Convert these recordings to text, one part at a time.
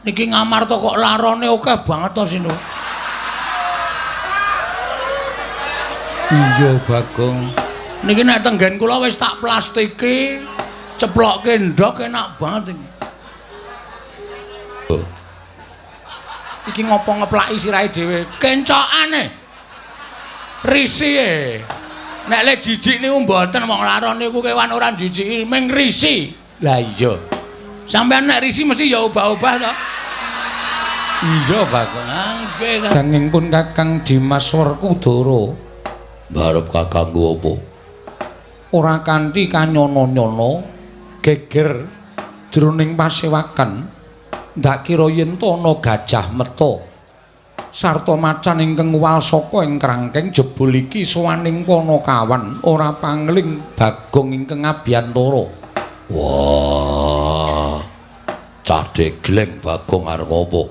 Niki Ngamarta kok larone akeh banget to sinu. Iya Bagong. Niki nek tenggen kula wis tak plastiki, ceplokke ndok enak banget iki. Iki ngopo ngeplaki sirahe dhewe? Kencokane. Risih. Nek le jijik niku mboten wong laron niku kewan ora jijiki, ming risi. Lah iya. Sampeyan nek risi mesti ya obah-obah to. Iya Bagong. Nggih kan. Nanging pun Kakang Dimas Werkudara Barep kakangku apa? ora kanthi kanyono-nyono geger jroning pasewakan ndak kira yen to ana gajah meta sarta macan ingkang wal saka ing krangkeng jebul iki sowaning Panakawan ora pangling Bagong ingkang abiyantara. Wah. Cadhe gleng Bagong arep apa?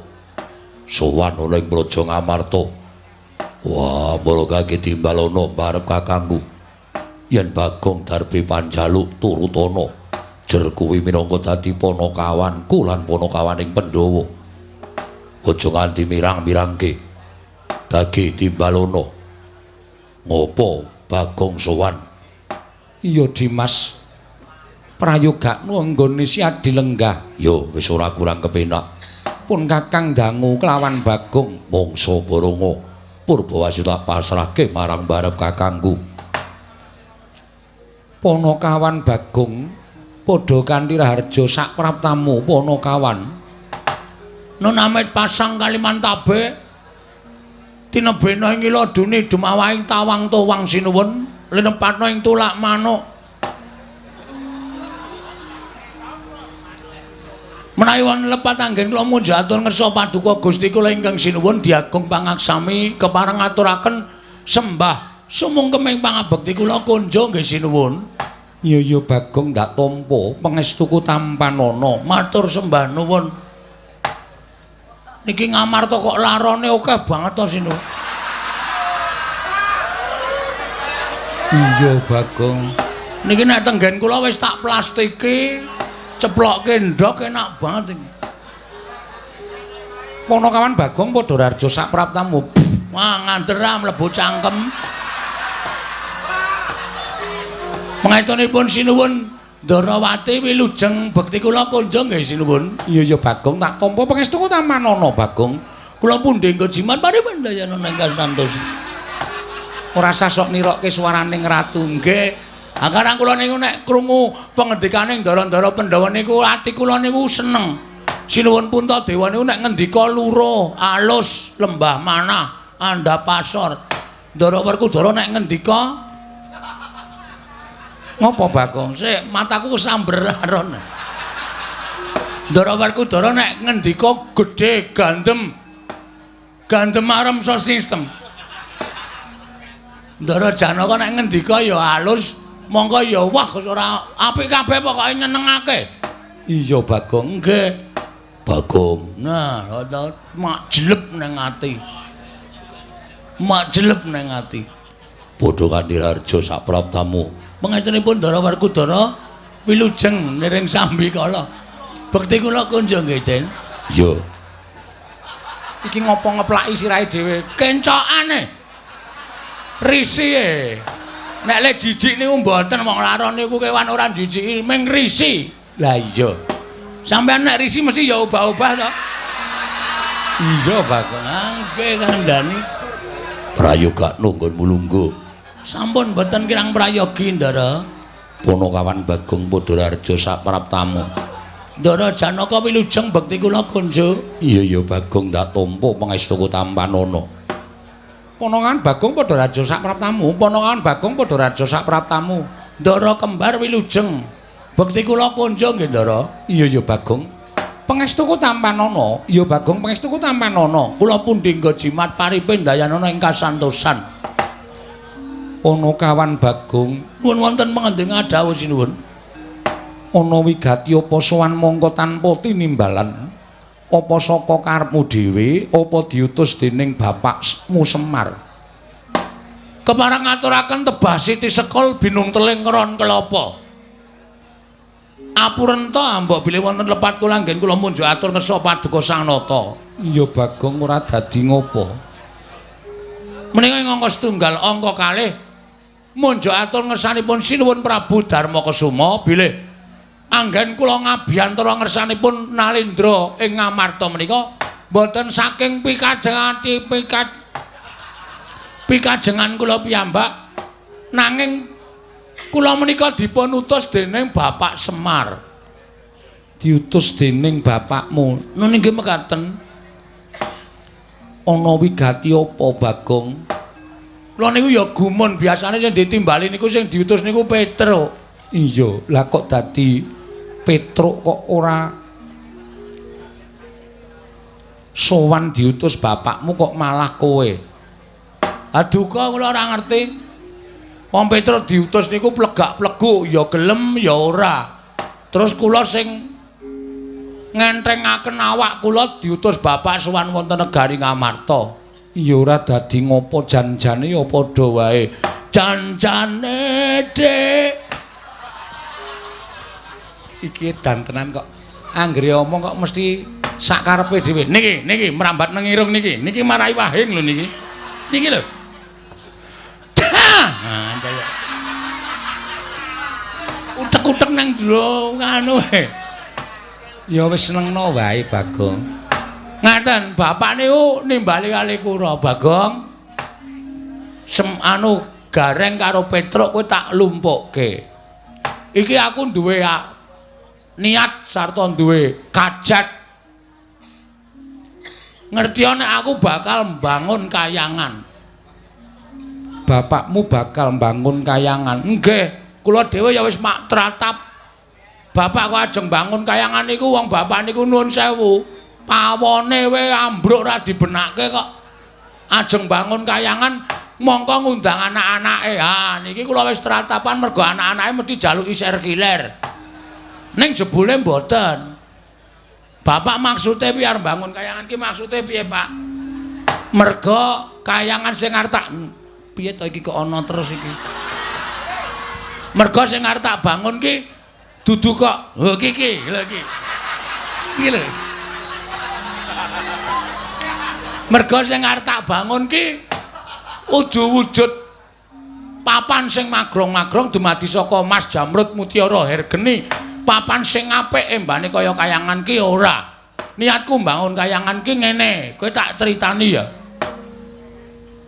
Sowan ana ing Praja Ngamarta. Wah, mula kaki timbalono barep kakangku. Yen Bagong darbe panjaluk turutana. Jer kuwi minangka dadi Panakawanku lan Panakawaning Pandhawa. Aja nganti mirang-mirangke. Dagi timbalono. Ngopo Bagong sowan? Iya Dimas. Prayogakno anggone si Adilenggah. Yo wis ora kurang kepenak. Pun Kakang dangu kelawan Bagong Mangsa Baranga Purbawasita pasrahke marang barep kakangku. Panakawan Bagong padha kanthi raharja sak praptamu Panakawan. Nun amit pasang Kalimantabe tinebena ing iladune dumawahing tawang towang sinuwun linempatna ing tulak manuk. Menawi wonten lepat anggen kula munjatur ngersa paduka Gusti kula ingkang sinuwun diagung pangaksami kepareng ngaturaken sembah sumungkeming pangabekti kula kunjo nggih sinuwun. Iya Bagong ndak tampa pangestuku tampanana. Matur sembah nuwun. Niki Ngamarta kok larone akeh banget to sinu. Iya Bagong. Niki nek tenggen kula wis tak plastiki, ceplokke ndok enak banget iki. Panakawan Bagong padha raharja sak praptamu. Wah, nganter mlebu cangkem. Pangestunipun sinuwun Ndarawati wilujeng bekti kula kunjung nggih sinuwun. Iya Bagong tak tampa pangestuku tampanana Bagong. Kula pundhe nggo jimat paripun dayana ingkang santos. Ora sasok nirokke swaraning ratu Nggih. Akarang kula niku nek krungu pangendikaning ndara-ndara Pandhawa niku ati kula niku seneng. Sinuwun Puntadewa niku nek ngendika luro, alus, lembah manah, andhapasor. Ndara Werkudara nek ngendika ngopo Bagong? Sik, mataku kesamber aron. Ndara Werkudara nek ngendika gedhe gandem. Gandem arem so sistem. Ndara Janaka nek ngendika ya alus, monggo ya wah ora apik kabeh pokoke nyenengake. Iya Bagong. Nggih. Bagong. Nah, mak jelep nang ati. Mak jelep nang ati. Padha kanthi harja sak praptamu. Pangestunipun Ndara Werkudara wilujeng niring sambikala. Bekti kula kunjung nggih, Den. Iya. Iki ngopo ngeplaki sirahe dhewe? Kencokane. Risih. Nek le jijik niku mboten wong laron niku kewan ora jijiki, ming risi. Lah iya. Sampeyan nek risi mesti ya obah-obah to. Iya Bagong. Nggih kandhani. Prayoga nunggon mulunggu. Sampun mboten kirang prayogi Ndara. Panakawan Bagong padha raharja sak praptamu. Ndara Janaka wilujeng bekti kula kunjung. Iya Bagong ndak tampa pangestuku tampanana. Panakawan Bagong padha raharja sak praptamu. Panakawan Bagong padha raharja sak praptamu. Ndara kembar wilujeng bekti kula kunjung nggih Ndara. Iya Bagong. Pangestuku tampanana. Iya Bagong pangestuku tampanana. Kula pundhe nggo jimat paripin dayanana ing kasantosan. Panakawan Bagong Nuwun wonten pangending adhawuh sinuwun. Ana wigati apa sowan mangka tanpa tinimbalan? Apa saka karepmu dhewe, apa diutus dening bapakmu Semar? Kepareng ngaturaken tebah Siti Sekul binung teling kron kelapa. Apurenta mbok bilih wonten lepat kula anggen kula munjuk atur ngesa paduka Sang Nata. Iya Bagong ora dadi ngopo. Menika ing angka setunggal angka kalih munjuk atur ngersanipun Sinuwun Prabu Darmakasuma bilih anggen kula ngabiyantara ngersanipun Nalendra ing Ngamarta menika boten saking pikajengan kula piyambak nanging kula menika dipun utus dening Bapak Semar. Diutus dening bapakmu. Nun inggih mekaten. Ana wigati apa Bagong? Kula niku ya gumun biasane sing ditimbali niku sing diutus niku Petruk. Iya, lah kok dadi Petruk kok ora sowan diutus bapakmu kok malah kowe. Aduka kula ora ngerti. Wong Petruk diutus niku plegak-pleguk ya gelem ya ora. Terus kula sing ngentengaken awak kula diutus bapak sowan wonten negari Ngamarta. Ya ora dadi ngopo janjane ya padha wae. Janjane Dik. Iki edan tenan kok. Anggere omong kok mesti sakarepe dhewe. Niki merambat nang irung niki. Niki marai wahing lho niki. Niki lho. Utek-utek nang ndro nganu ya wis senengno wae Bagong. Ngaten bapak niku nimbali kali kula Bagong. Anu gareng karo Petruk kowe tak lumpukke. Iki aku duwe niat sarta duwe kajat. Ngerti nek aku bakal mbangun kayangan. Bapakmu bakal mbangun kayangan. Nggih, kula dhewe ya wis mak tratap. Bapak kok ajeng mbangun kayangan niku wong bapak niku nuwun sewu. Pawone we ambruk ra dibenakke kok. Ajeng mbangun kayangan mongko ngundang anak-anake. Ha niki kula wis tratapan mergo anak-anake mesti jaluki serkiler. Ning jebule mboten. Bapak maksude piye arep mbangun kayangan ki maksude piye, Pak? Mergo kayangan sing arep tak piye to iki kok ana terus iki. Mergo sing arep tak bangun ki dudu kok lho iki lho iki. Iki lho. Mergo sing arep tak bangun ki wujud papan sing magrong-magrong dumadi saka emas jamrut mutiara hergeni. Papan sing apik embane kaya kayangan ki ora. Niatku mbangun kayangan ki ngene, kowe tak critani ya.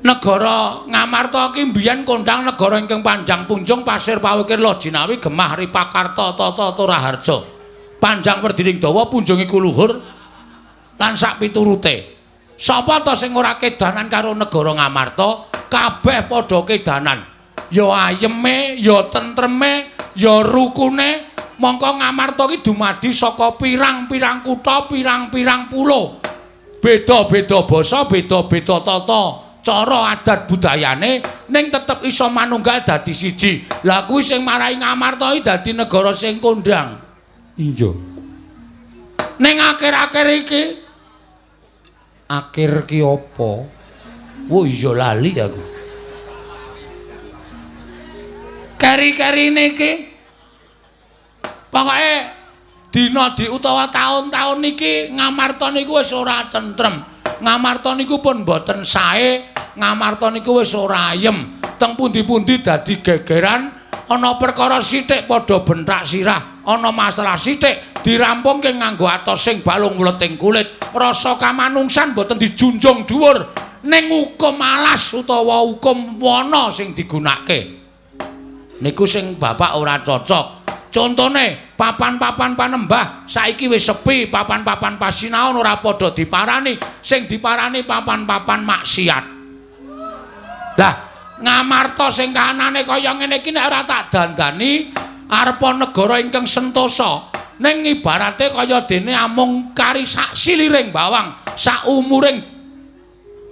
Negara Ngamarta ki mbiyen kondhang negara ingkang panjang punjung pasir pawikir Lojinawi Gemah Ripakarta Tata Turaharja. Panjang werdining dawa punjung iku luhur lan sak piturute. Sapa ta sing ora kedanan karo negara Ngamarta? Kabeh padha kedanan. Ya ayeme, ya tentreme, ya rukune. Mongko Ngamarta ki dumadi saka pirang-pirang kutha, pirang-pirang pulo. Beda-beda basa, beda-beda tata cara adat budayane ning tetep iso manunggal dadi siji. Lah kuwi sing marai Ngamarta iki dadi negara sing kondhang. Iya. Ning akhir-akhir iki akhir ki apa? Oh iya lali aku. Keri-kerine iki pokoke dina utawa taun-taun niki Ngamarta niku wis ora tentrem. Ngamarta niku pun boten sae, Ngamarta niku wis ora ayem. Teng pundi-pundi dadi gegeran, ana perkara sithik padha bentak sirah, ana masalah sithik dirampungke nganggo atosing balung mleting kulit. Rasa kamanungsan boten dijunjung dhuwur ning hukum alas utawa hukum wana sing digunakake. Niku sing bapak ora cocok. Contone papan-papan panembah saiki wis sepi, papan-papan pasinaon ora padha diparani, sing diparani papan-papan maksiat. Lah, Ngamarta sing kahanane kaya ngene iki nek ora tak dandani arepa negara ingkang sentosa. Ning ibarate kaya dene amung kari sak siliring bawang, sak umuring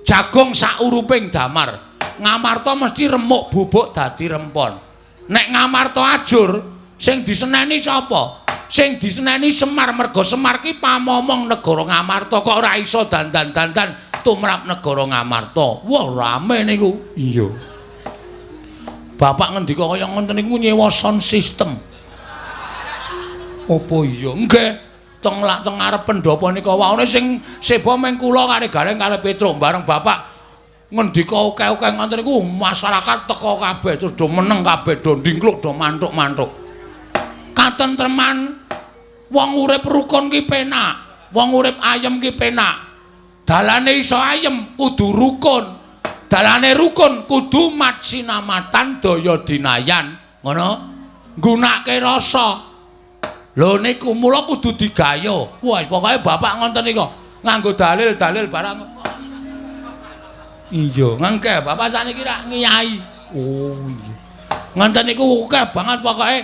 jagung, sak uruping damar. Ngamarta mesti remuk bubuk dadi rempon. Nek Ngamarta ajur sing diseneni sapa? Sing diseneni Semar, merga Semar ki pamomong negara Ngamarta kok ora iso dandan-dandan tumrap negara Ngamarta. Wah, rame niku. Iya. Bapak ngendika kaya ngoten niku nyewa sound system. Apa iya? Nggih. Teng ngarep pendopo nika wae sing seba meng kula kare Gareng kare Petruk bareng Bapak ngendika akeh-akeh ngoten niku masyarakat teka kabeh terus do meneng kabeh do ndingkluk do mantuk-mantuk. Katentreman wong urip rukun ki penak, wong urip ayem ki penak. Dalane iso ayem kudu rukun. Dalane rukun kudu mat sinamatan daya dinayan. Ngono? Nggunakake rasa. Lho niku mula kudu digayo. Wes pokoke bapak ngonten niku nganggo dalil-dalil barang. Iya, ngengke bapak saniki rak ngiyai. Oh iya. Ngonten niku akeh banget pokoke.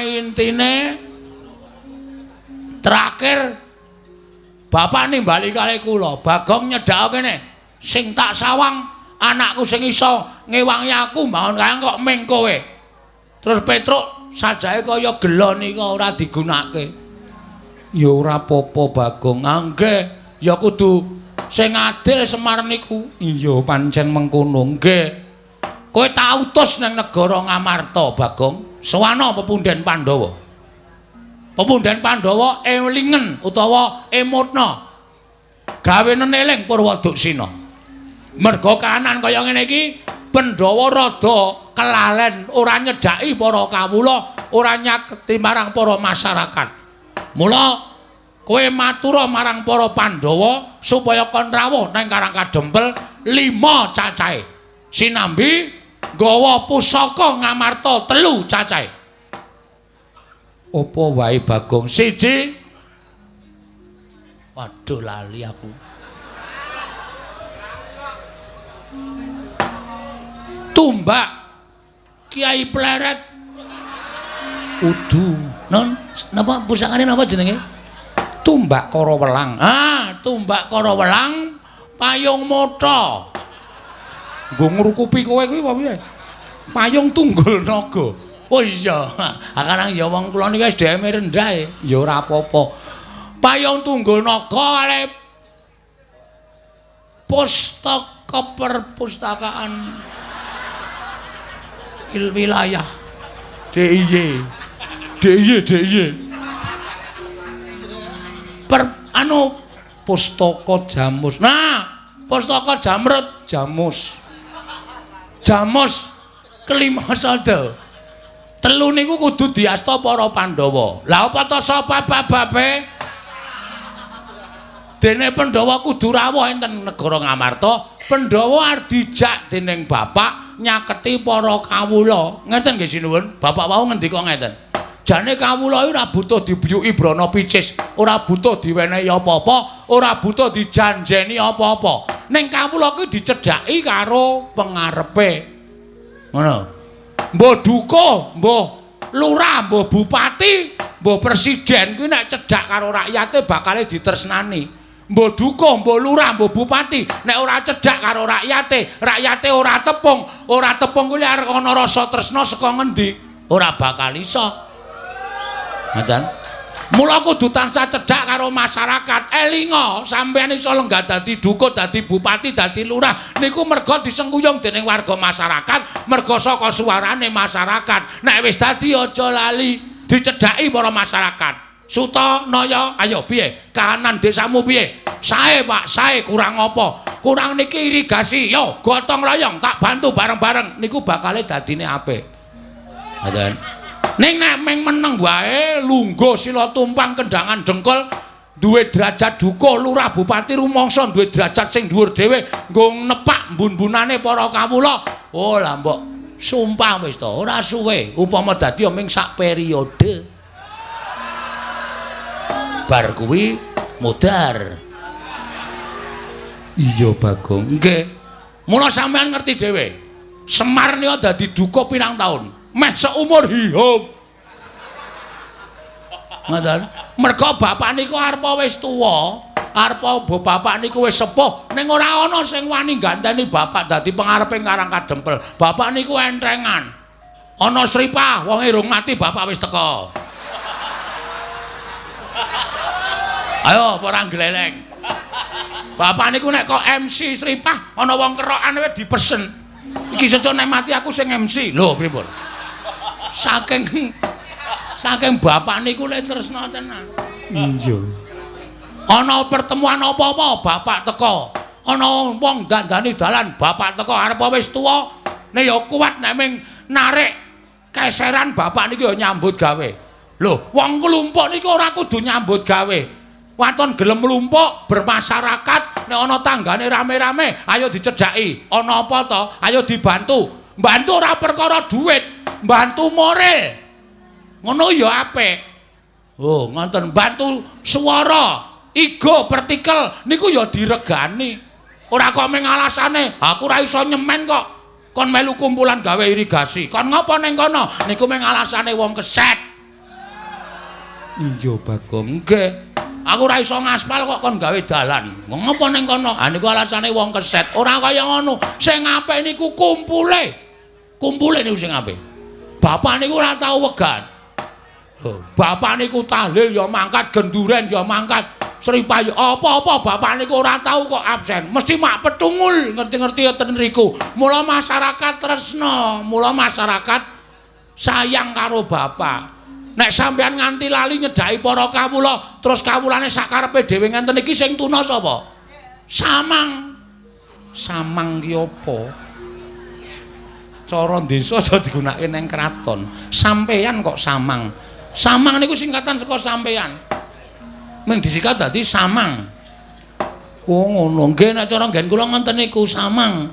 Intine terakhir bapak nimbali kali kula, Bagong nyedhak kene. Sing tak sawang anakku sing iso ngewangi aku mbangun kaya kok ming kowe. Terus Petruk sajae kaya gelo nika ora digunakake. Ya ora apa-apa Bagong. Nggih, ya kudu sing adil Semar niku. Iya pancen mengkono. Nggih. Kowe tak utus nang negara Ngamarta, Bagong. Sawana pepunden Pandhawa. Pepunden Pandhawa elingen utawa emutna. Gawenen eling Purwoduksina. Merga kahanan kaya ngene iki Pandhawa rada kelalen ora nyedhaki para kawula, ora nyaketi marang para masyarakat. Mula kowe matura marang para Pandhawa supaya kon rawuh nang Karang Kadempel 5 cacahe. Sinambi nggawa pusaka Ngamarta 3 cacahe. Apa wae Bagong? Siji. Waduh lali aku. Tumbak Kiai Pleret. Udu. Non, napa pusakane napa jenenge? Tumbak Karawelang. Tumbak Karawelang payung motha. Nggo ngrukupi kowe kuwi apa piye? Payung tunggul naga. Oh iya. Akarang ya wong kula niki SDM rendah e. Ya ora apa-apa. Payung tunggul naga kali pustaka perpustakaan wilayah DIY pustaka Jamus. Nah, pustaka Jamrut Jamus Kelimasada. 3 niku kudu diasta para Pandhawa. Lah apa to sapa bababe? Dene Pandhawa kudu rawuh enten negara Ngamarta. Pandhawa arep dijak dening bapak nyaketi para kawula. Ngeten nggih sinuwun. Bapak wau ngendika ngeten. Jane kawula ora butuh dibuyuki brana picis, ora butuh diwenehi apa-apa, ora butuh dijanjeni apa-apa. Ning kawula kuwi dicedhaki karo pengarepe. Ngono. Mbah dukuh, mbah lurah, mbah bupati, mbah presiden kuwi nek cedhak karo rakyate bakale ditresnani. Mbah dukuh, mbah lurah, mbah bupati nek ora cedhak karo rakyate, rakyate ora tepung kuwi arep ana rasa tresna saka ngendi? Ora bakal iso. Ngoten. Mula kudu tansah cedhak karo masyarakat. Elinga sampeyan iso lenggah dadi dukuh, dadi bupati, dadi lurah niku merga disengkuyung dening warga masyarakat, merga saka suarane masyarakat. Nek wis dadi aja lali dicedhaki para masyarakat. Suta Naya, ayo piye? Kahanan desamu piye? Sae, Pak, sae kurang apa? Kurang niki irigasi. Yo, gotong royong tak bantu bareng-bareng niku bakale dadine apik. Ngoten. Ning nek meng meneng wae lungguh sila tumpang kendangan dengkul duwe derajat dukuh lurah bupati rumangsa duwe derajat sing dhuwur dhewe nggo nepak mbun-bunane para kawula. Oh lah mbok sumpah wis to ora suwe upama dadi ming sak periode. Bar kuwi modar. Iya Bagong. Nggih. Mula sampean ngerti dhewe. Semar nika dadi dukuh pirang taun? Meh seumur hidup. Ngoten. Merga bapak niku arep wis tuwa, arep bapak niku wis sepuh, ning ora ana sing wani ganteni bapak dadi pengareping Karang Kadempel. Bapak niku entrengan. Ana sripah, wong irung mati bapak wis teka. Ayo ora gleleng. Bapak niku nek kok MC sripah, ana wong kerokan wis dipesen. Iki sesuk nek mati aku sing MC. Lho pripun? Saking Saking bapak niku le tresna tenan. Iya. Ana pertemuan apa-apa bapak teko. Ana wong dandani dalan bapak teko arep wis tuwa. Nek ya kuat nek ming narik keseran bapak niki ya nyambut gawe. Lho, wong klumpuk niku ora kudu nyambut gawe. Waton gelem mlumpuk bermasyarakat nek ana tanggane rame-rame ayo dicedhaki. Ana apa to? Ayo dibantu. Bantu ora perkara dhuwit, bantu moral. Ngono ya apik. Oh, ngoten bantu swara, ego, partikel niku ya diregani. Ora kok ming alasane, aku ora iso nyemen kok. Kon melu kumpulan gawe irigasi. Kon ngapa ning kono? Niku ming alasane wong keset. Iya, Bagong. Nggih. Aku ora iso ngaspal kok kon gawe dalan. Ngapa ning kono? Ah niku alasane wong keset. Ora kaya ngono. Sing apik niku kumpule. Kumpule niku sing apik. Bapak niku ora tau wegan. Bapak niku tahlil ya mangkat, genduren ya mangkat. Sripayu apa-apa bapak niku ora tau kok absen. Mesti mak petungul ngerti-ngerti ten riku. Mula masyarakat tresna, mula masyarakat sayang karo bapak. Nek sampean nganti lali nyedhaki para kawula, terus kawulane sakarepe dhewe ngenten iki sing tuna sapa? Samang. Samang ki apa? Cara desa aja digunakake ning kraton. Sampeyan kok samang. Samang niku singkatan saka sampeyan. Ming disikat dadi samang. Oh ngono. Nggih nek cara nggen kula ngenten niku samang.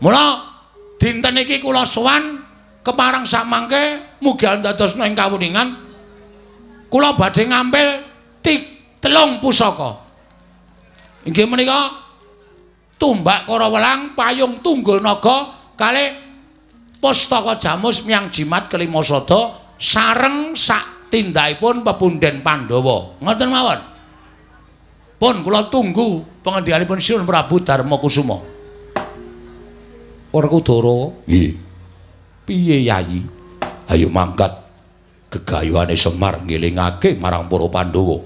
Mula dinten iki kula sowan kepareng samangke mugi andadosna ing kawuningan kula badhe ngambil 3 pusaka. Inggih menika tumbak Karawelang, payung Tunggul Naga kalih pustaka Jamus Miang Jimat kelima sada sareng sak tindhaipun pepunden Pandhawa. Ngoten mawon. Pun kula tunggu pangendhikanipun Sinuhun Prabu Darmakusuma. Werkudara. Nggih. Piye Yayi? Ayo mangkat gegayuhane Semar ngelingake marang para Pandhawa.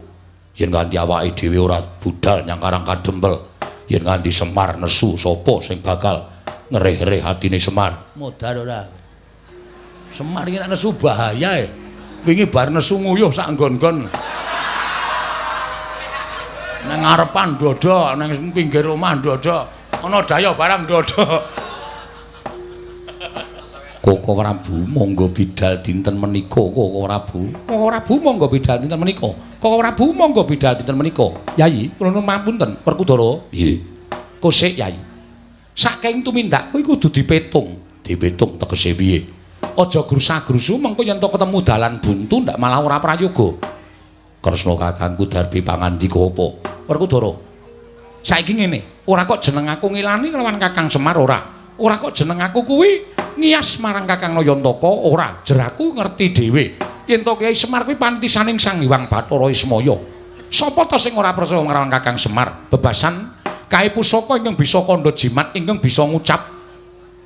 Yen nganti awake dhewe ora budal nyang Karang Kadempel, yen nganti Semar nesu sapa sing bakal ngereh-reh atine Semar? Modal ora. Semar iki nek nesu bahaya e. Wingi bar nesu nguyuh sak nggon-nggon. Nang ngarepan dodo, nang pinggir omah dodo. Ana daya barang dodo. Koko Prabu monggo bidal dinten menika Koko Prabu. Koko Prabu monggo bidal dinten menika. Koko Prabu monggo bidal dinten menika. Yayi, kula mapunten, Werkudara. Nggih. Kosik Yayi. Saking tumindakku iku kudu dipetung. Dipetung tegese piye? Aja grusa-grusu mengko yen to ketemu dalan buntu ndak malah ora prayoga. Kresna kakangku darbi pangandika apa? Werkudara. Saiki ngene, ora kok jeneng aku ngilani kelawan Kakang Semar ora. Ora kok jeneng aku kuwi ngias marang Kakang Nayantaka ora. Jeraku ngerti dhewe yen to Kyai Semar kuwi panitisaning Sang Hyang Bathara Ismaya. Sapa to sing ora percaya nglawan Kakang Semar? Bebasan kae pusaka ingkang bisa kandha jimat ingkang bisa ngucap.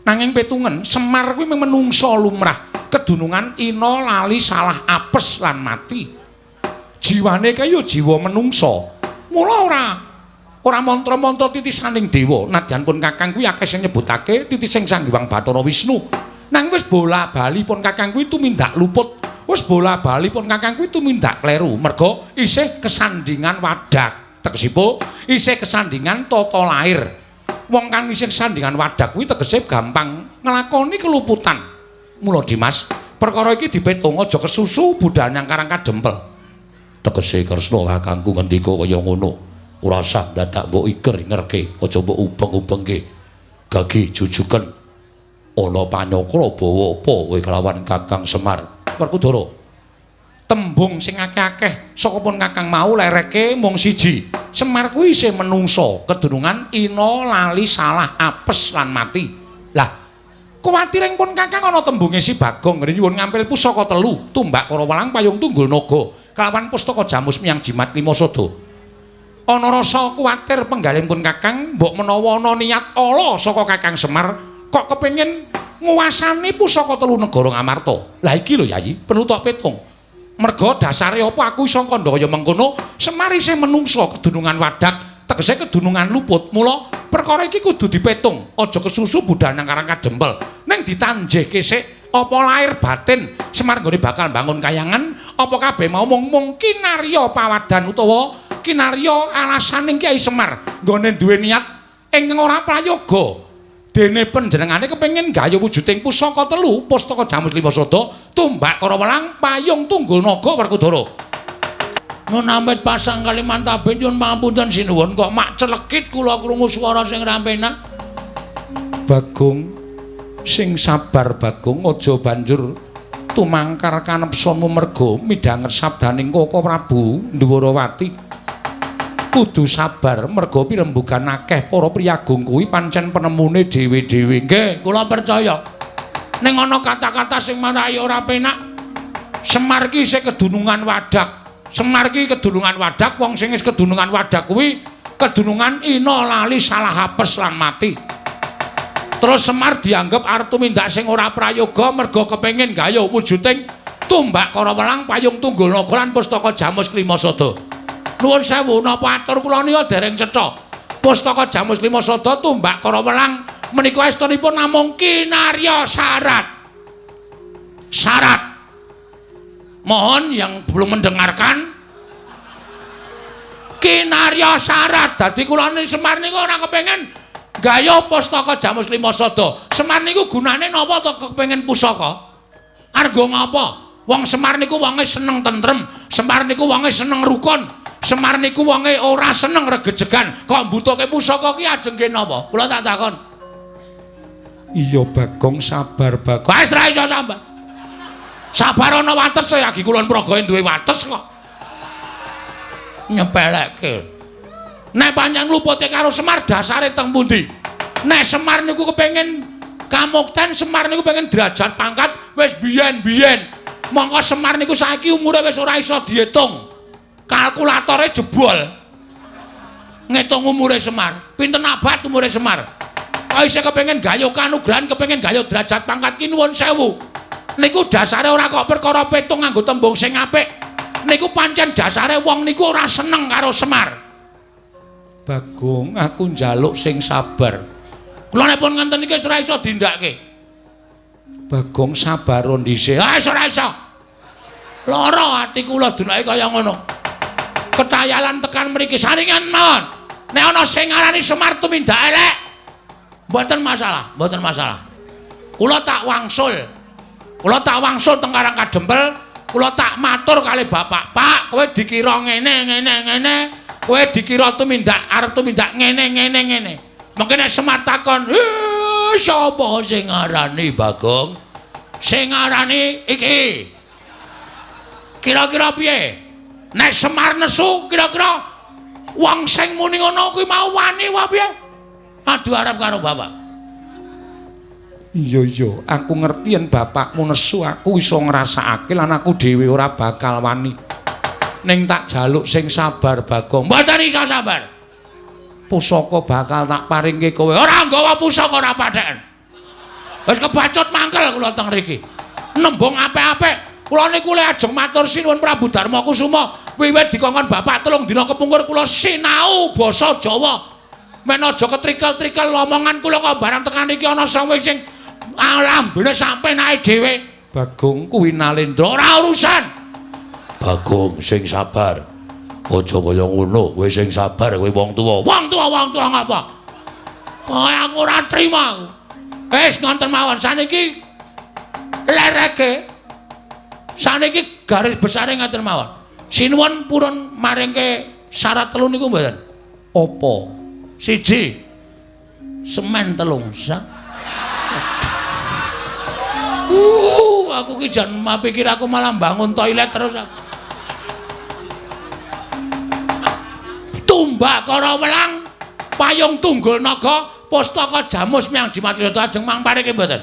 Nanging petungen Semar kuwi menungsa lumrah, kedunungan ina lali salah apes lan mati. Jiwane kae ya jiwa menungsa. Mula ora mantra-mantra titisaning dewa. Nadyan pun Kakang kuwi akeh sing nyebutake titising Sang Hyang Bathara Wisnu. Nang wis bola-bali pun Kakang kuwi tumindak luput. Wis bola-bali pun Kakang kuwi tumindak kleru. Merga isih kesandingan wadak. Tegesipun isih kesandingan tata lair. Wong kang isih sandingan wadak kuwi tegese gampang nglakoni keluputan. Mula Dimas, perkara iki dipetung aja kesusu budal nyang Karang Kadempel. Tegese Kresna kakangku ngendika kaya ngono. Ora usah dadak mbok iker-ingerke, aja mbok ubeng-ubengke. Gage jujuken ana panyakra bawa apa kowe kelawan Kakang Semar. Werkudara. Tembung sing akeh-akeh saka pun Kakang mau lereke mung siji. Semar kuwi isih menungsa, kedunungan ina lali salah apes lan mati. Lah, kuwatiring pun Kakang ana tembunge si Bagong nyuwun ngampil pusaka 3, tumbak Karawelang, payung Tunggul Naga, kelawan pustaka Jamus Miang Jimat 5 sada. Ana rasa kuwatir penggalih pun Kakang mbok menawa ana niat ala saka Kakang Semar kok kepengin nguwasani pusaka 3 negara Ngamarta. Lah iki lho Yayi, perlu tok petung. Merga dasare apa aku iso kandha kaya mengkono, Semar isih menungsa kedunungan wadak, tegese kedunungan luput. Mula perkara iki kudu dipetung, aja kesusu budal nang Karang Kadempel. Ning ditanjihke sik Apa lahir batin Semar nggone bakal bangun kayangan? Apa kabeh mau mung kinarya pawadan utawa kinarya alasaning Kyai Semar nggone duwe niat ingkang ora prayoga? Dene panjenengane kepengin gaya wujuding pusaka telu, Pustaka Jamus Lima Sada, Tumbak Kara Welang, Payung Tunggul Naga Werkudara. Nun amit pasang Kalimantaben nyuwun pangapunten sinuwun kok mak celekit kula krungu swara sing rampenan. Bagong sing sabar Bagong aja banjur tumangkar kanepsamu merga midhanget sabdaning Koko Prabu Ndwarawati. Kudu sabar merga pirembugan akeh para priyagung kuwi pancen penemune dhewe-dhewe. Nggih, kula percaya. Ning ana kata-kata sing marai ora penak. Semar ki isih kedunungan wadak. Semar ki kedunungan wadak, wong sing wis kedunungan wadak kuwi kedunungan ina lali salah hapes lan mati. Terus Semar dianggep arep tumindak sing ora prayoga merga kepengin gaya wujuding Tumbak Kara Welang, Payung Tunggul Naga lan Pustaka Jamus Lima Sada. Nuwun sewu napa atur kula nika dereng cetha. Pustaka Jamus Lima Sada, Tumbak Kara Welang menika estunipun namung kinarya syarat. Syarat. Mohon yang belum mendengarkan kinarya syarat. Dadi kula Semar niku ora kepengin gaya Pustaka Jamus Lima Sada. Semar niku gunane napa to kepengin pusaka? Arga ngapa? Wong Semar niku wonge seneng tentrem, Semar niku wonge seneng rukun, Semar niku wonge ora seneng regejegan. Kok mbutuhke pusaka ki ajeng nggih napa? Kula tak takon. Iya Bagong sabar Bagong. Wis ra iso sabar. Sabar ana wates ya iki Kulon Progo duwe wates kok. Nyepelekke. Nek panjang lupute karo Semar dasare teng pundi? Nek Semar niku kepengin kamukten, Semar niku pengen derajat pangkat wis biyen-biyen. Monggo Semar niku saiki umure wis ora iso diitung. Kalkulatore jebol. Ngitung umure Semar. Pinten abad umure Semar? Kok isih kepengin gaya kanugrahan, kepengin gaya derajat pangkat ki nuwun sewu. Niku dasare ora kok perkara petung nganggo tembung sing apik. Niku pancen dasare wong niku ora seneng karo Semar. Bagong, aku njaluk sing sabar. Kula nek pun ngenten iki ora iso dindakke. Bagong sabar dhisik. Ah, ora iso. Lara ati kula dunake kaya ngono. Ketayalan tekan mriki saringan mawon. Nek ana sing ngarani Semar tumindak elek, mboten masalah, mboten masalah. Kula tak wangsul. Kula tak wangsul teng Karang Kadempel, kula tak matur kalih Bapak, "Pak, kowe dikira ngene. Kowe dikira tumindak arep tumindak ngene. Mengko nek Semar takon, "Sapa sing ngarani Bagong?" Sing ngarani iki. Kira-kira piye? Nek Semar nesu kira-kira wong sing muni ngono kuwi mau wani wae piye? Adu arep karo Bapak. Iya, aku ngerti yen bapakmu nesu aku iso ngrasakake lan aku dhewe ora bakal wani. Ning tak jaluk sing sabar Bagong. Mboten iso sabar. Pusaka bakal tak paringke kowe. Ora nggawa pusaka ora patheken. Wis kebacut mangkel kula teng mriki. Nembung apik-apik. Kula niku le ajeng matur sinuwun Prabu Darma Kusuma. Wiwit dikongkon bapak 3 dina kepungkur kula sinau basa Jawa. Men aja ketrikel-trikel omongan kula kok barang tekan iki ana sing alambene sampe naik dhewe. Bagong kuwi Nalendra ora urusan. Bagong sing sabar. Aja kaya ngono, kowe sing sabar kowe wong tuwa. Wong tuwa ngapa? Kok aku ora trima. Wis ngonten mawon saniki lereke. Saniki garis besare ngaten mawon. Sinuwun purun maringke syarat telu niku mboten. Apa? 1. Semen 3 sak. Aku ki jan mapikir aku malah bangun toilet terus. Tumbak Kara Welang, Payung Tunggul Naga, Pustaka Jamus Miang Jimatulya ajeng mangpareke mboten.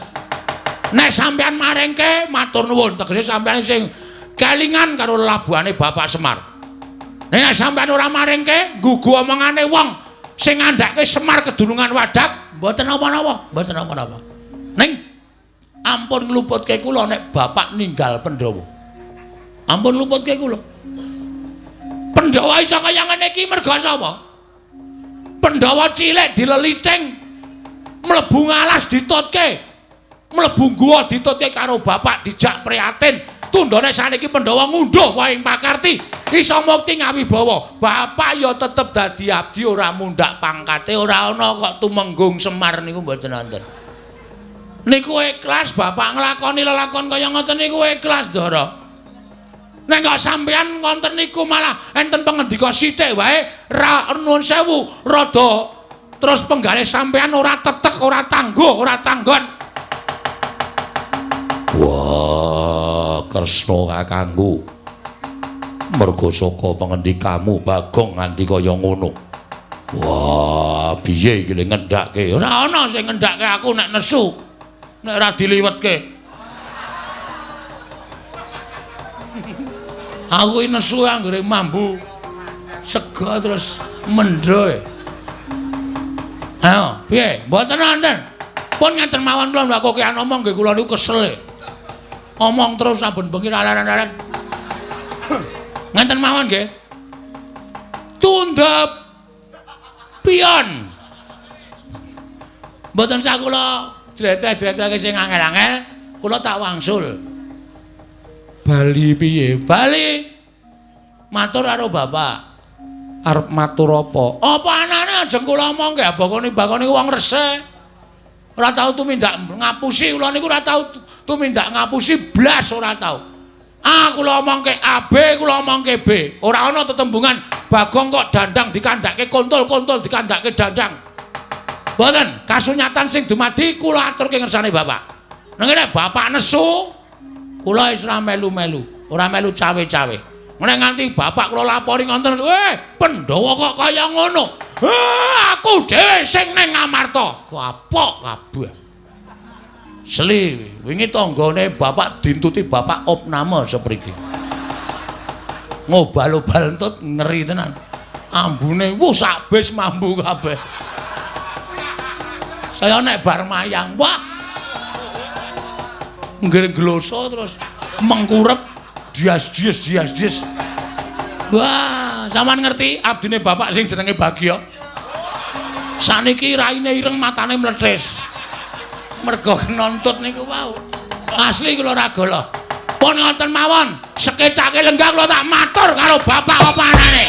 Nek sampean maringke matur nuwun, tegese sampean sing kelingan karo labuhane Bapak Semar. Nek sampean ora maringke, nggugu omongane wong sing ngandhake Semar kedunungan wadak, mboten apa-apa, mboten apa-apa. Ning ampun ngluputke kula nek bapak ninggal Pandhawa. Ampun ngluputke kula. Pandhawa iso kaya ngene iki merga sapa? Pandhawa cilik dileliting mlebu ngalas ditutke. mlebu guwa ditutuke karo bapak dijak prihatin. Tundhone saniki Pandhawa ngunduh wae ing pakarti iso mukti ngawibawa. Bapak ya tetep dadi abdi ora mundhak pangkate, ora ana kok tumenggung Semar niku mboten wonten. Niku ikhlas bapak nglakoni lelakon kaya ngoten niku ikhlas, Ndara. Nek kok sampeyan wonten niku malah enten pangendika sithik wae ra nuwun sewu rada terus penggalih sampeyan ora tetek, ora tangguh, ora tanggon. Wah, Kresna kakangku. Mergo saka pangendikamu Bagong nganti kaya ngono. Wah, piye iki ngendhake? Ora ana sing ngendhake aku nek nesu. Nek ora diliwetke. Aku iki nesu anggere mambu sego terus mendho. Ayo, piye? Mboten wonten. Pun ngeten mawon kula mlakuke omong nggih kula niku kesel. Omong terus saben bengi laren-laren. Ngeten mawon nggih. Tundhep pion. Mboten sak kula jretrek-jretreke sing angel-angel, kula tak wangsul. Bali piye? Bali. Matur karo bapak. Arep matur apa? Apa anane ajeng kula omong nggih bakone wong resik. Ora tau tumindak ngapusi, kula niku ora tau tumindak ngapusi blas ora tau. A kula omongke A, B kula omongke B. Ora ana tetembungan Bagong kok dandang dikandhake kontol-kontol dikandhake dandang. Mboten, kasunyatan sing dumadi kula aturke ngersane bapak. Nang ngene bapak nesu, kula wis ora melu-melu, ora melu cawe-cawe. Nek nganti bapak kula lapori ngonten, Pandhawa kok kaya ngono. Aku dhewe sing ning Ngamarta. Kapok kabeh. Sli, wingi tanggane bapak dintuti bapak opname sepriki. Ngobal-obal entut ngeri tenan. Ambune sak bis mambu kabeh. Saya nek bar mayang, wah. Nggloso terus mengkurep dias. Wah, sampean ngerti abdine bapak sing jenenge Bagya. Saniki raine ireng matane mlethis. Mergo kenontut niku wau. Asli kula ora golo. Pun ngoten mawon, sekecake lenggah kula tak matur karo bapak apa anane.